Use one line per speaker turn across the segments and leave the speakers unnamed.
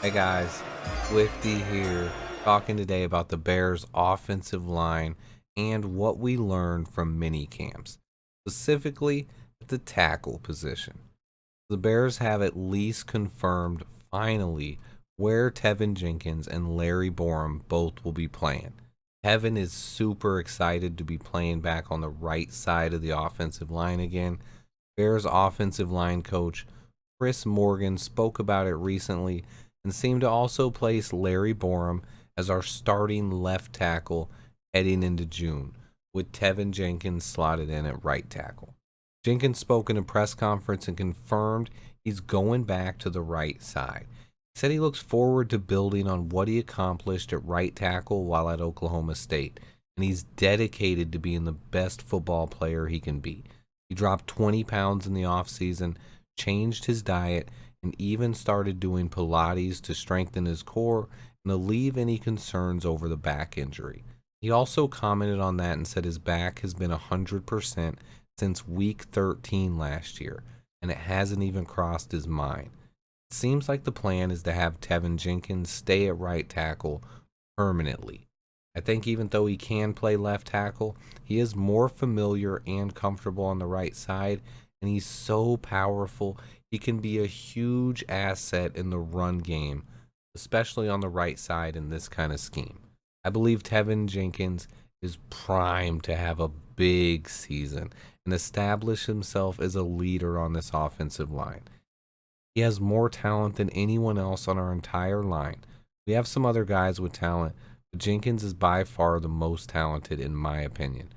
Hey guys, Swifty here, talking today about the Bears' offensive line and what we learned from mini camps, specifically at the tackle position. The Bears have at least confirmed finally where Tevin Jenkins and Larry Borum both will be playing. Tevin is super excited to be playing back on the right side of the offensive line again. Bears offensive line coach Chris Morgan spoke about it recently and seemed to also place Larry Borum as our starting left tackle heading into June, with Tevin Jenkins slotted in at right tackle. Jenkins spoke in a press conference and confirmed he's going back to the right side. He said he looks forward to building on what he accomplished at right tackle while at Oklahoma State, and he's dedicated to being the best football player he can be. He dropped 20 pounds in the offseason, changed his diet, and even started doing Pilates to strengthen his core and alleviate any concerns over the back injury. He also commented on that and said his back has been 100% since week 13 last year, and it hasn't even crossed his mind. It seems like the plan is to have Tevin Jenkins stay at right tackle permanently. I think even though he can play left tackle, he is more familiar and comfortable on the right side, and he's so powerful. He can be a huge asset in the run game, especially on the right side in this kind of scheme. I believe Tevin Jenkins is primed to have a big season and establish himself as a leader on this offensive line. He has more talent than anyone else on our entire line. We have some other guys with talent, but Jenkins is by far the most talented in my opinion.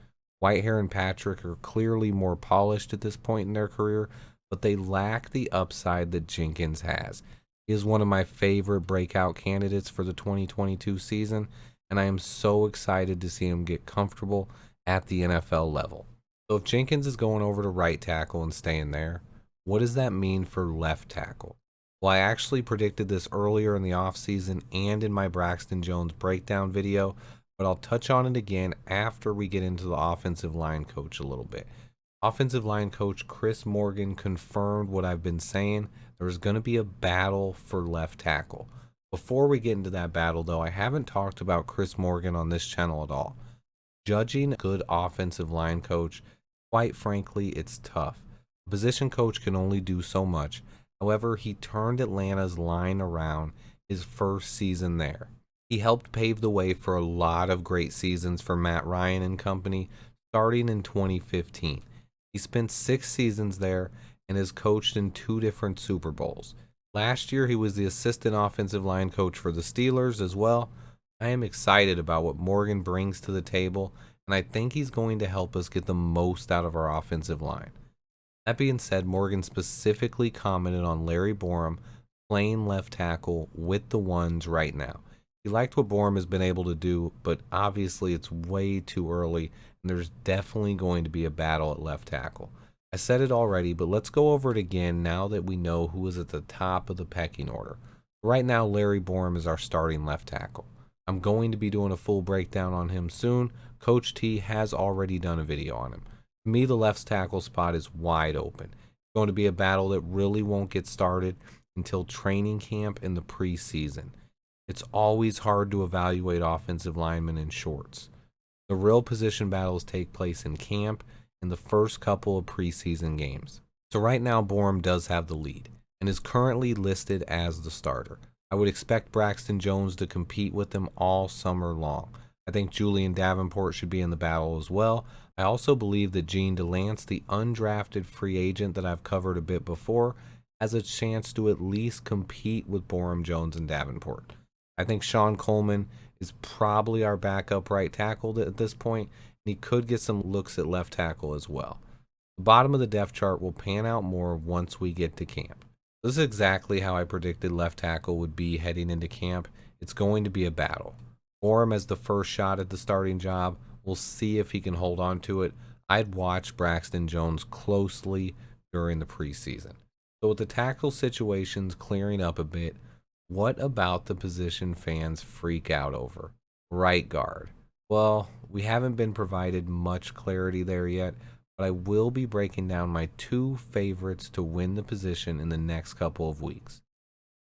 Whitehair and Patrick are clearly more polished at this point in their career, but they lack the upside that Jenkins has. He is one of my favorite breakout candidates for the 2022 season, and I am so excited to see him get comfortable at the NFL level. So if Jenkins is going over to right tackle and staying there, what does that mean for left tackle? Well, I actually predicted this earlier in the offseason and in my Braxton Jones breakdown video, but I'll touch on it again after we get into the offensive line coach a little bit. Offensive line coach Chris Morgan confirmed what I've been saying. There's going to be a battle for left tackle. Before we get into that battle, though, I haven't talked about Chris Morgan on this channel at all. Judging a good offensive line coach, quite frankly, it's tough. A position coach can only do so much. However, he turned Atlanta's line around his first season there. He helped pave the way for a lot of great seasons for Matt Ryan and company, starting in 2015. He spent 6 seasons there and has coached in 2 different Super Bowls. Last year, he was the assistant offensive line coach for the Steelers as well. I am excited about what Morgan brings to the table, and I think he's going to help us get the most out of our offensive line. That being said, Morgan specifically commented on Larry Borum playing left tackle with the ones right now. He liked what Borum has been able to do, but obviously it's way too early, and there's definitely going to be a battle at left tackle. I said it already, but let's go over it again now that we know who is at the top of the pecking order. Right now, Larry Borum is our starting left tackle. I'm going to be doing a full breakdown on him soon. Coach T has already done a video on him. To me, the left tackle spot is wide open. It's going to be a battle that really won't get started until training camp in the preseason. It's always hard to evaluate offensive linemen in shorts. The real position battles take place in camp in the first couple of preseason games. So right now, Borum does have the lead and is currently listed as the starter. I would expect Braxton Jones to compete with him all summer long. I think Julian Davenport should be in the battle as well. I also believe that Gene DeLance, the undrafted free agent that I've covered a bit before, has a chance to at least compete with Borum, Jones, and Davenport. I think Sean Coleman is probably our backup right tackle at this point, and he could get some looks at left tackle as well. The bottom of the depth chart will pan out more once we get to camp. This is exactly how I predicted left tackle would be heading into camp. It's going to be a battle. Borum as the first shot at the starting job. We'll see if he can hold on to it. I'd watch Braxton Jones closely during the preseason. So with the tackle situations clearing up a bit, what about the position fans freak out over? Right guard. Well, we haven't been provided much clarity there yet, but I will be breaking down my 2 favorites to win the position in the next couple of weeks.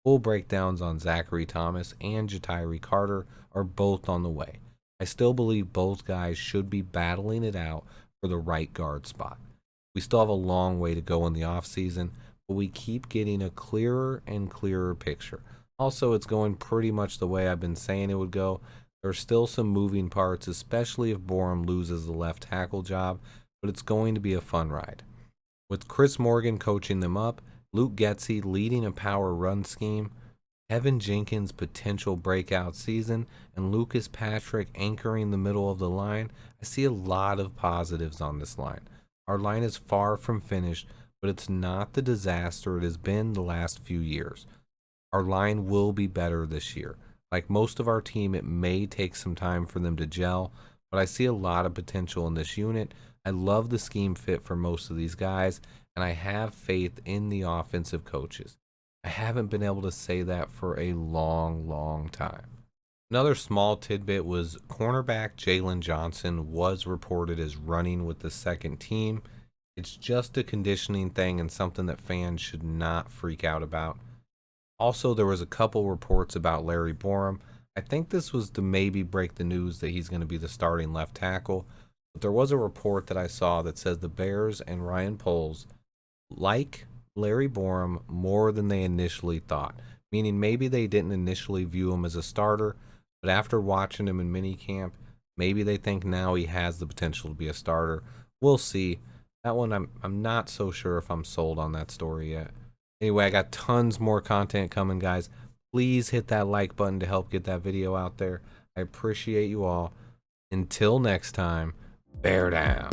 Full breakdowns on Zachary Thomas and Jatiri Carter are both on the way. I still believe both guys should be battling it out for the right guard spot. We still have a long way to go in the offseason, but we keep getting a clearer and clearer picture. Also, it's going pretty much the way I've been saying it would go. There's still some moving parts, especially if Borum loses the left tackle job, but it's going to be a fun ride. With Chris Morgan coaching them up, Luke Getsy leading a power run scheme, Tevin Jenkins' potential breakout season, and Lucas Patrick anchoring the middle of the line, I see a lot of positives on this line. Our line is far from finished, but it's not the disaster it has been the last few years. Our line will be better this year. Like most of our team, it may take some time for them to gel, but I see a lot of potential in this unit. I love the scheme fit for most of these guys, and I have faith in the offensive coaches. I haven't been able to say that for a long, long time. Another small tidbit was cornerback Jalen Johnson was reported as running with the second team. It's just a conditioning thing and something that fans should not freak out about. Also, there was a couple reports about Larry Borum. I think this was to maybe break the news that he's going to be the starting left tackle. But there was a report that I saw that says the Bears and Ryan Poles like Larry Borum more than they initially thought, meaning maybe they didn't initially view him as a starter, but after watching him in minicamp, maybe they think now he has the potential to be a starter. We'll see. That one, I'm not so sure if I'm sold on that story yet. Anyway, I got tons more content coming, guys. Please hit that like button to help get that video out there. I appreciate you all. Until next time, bear down.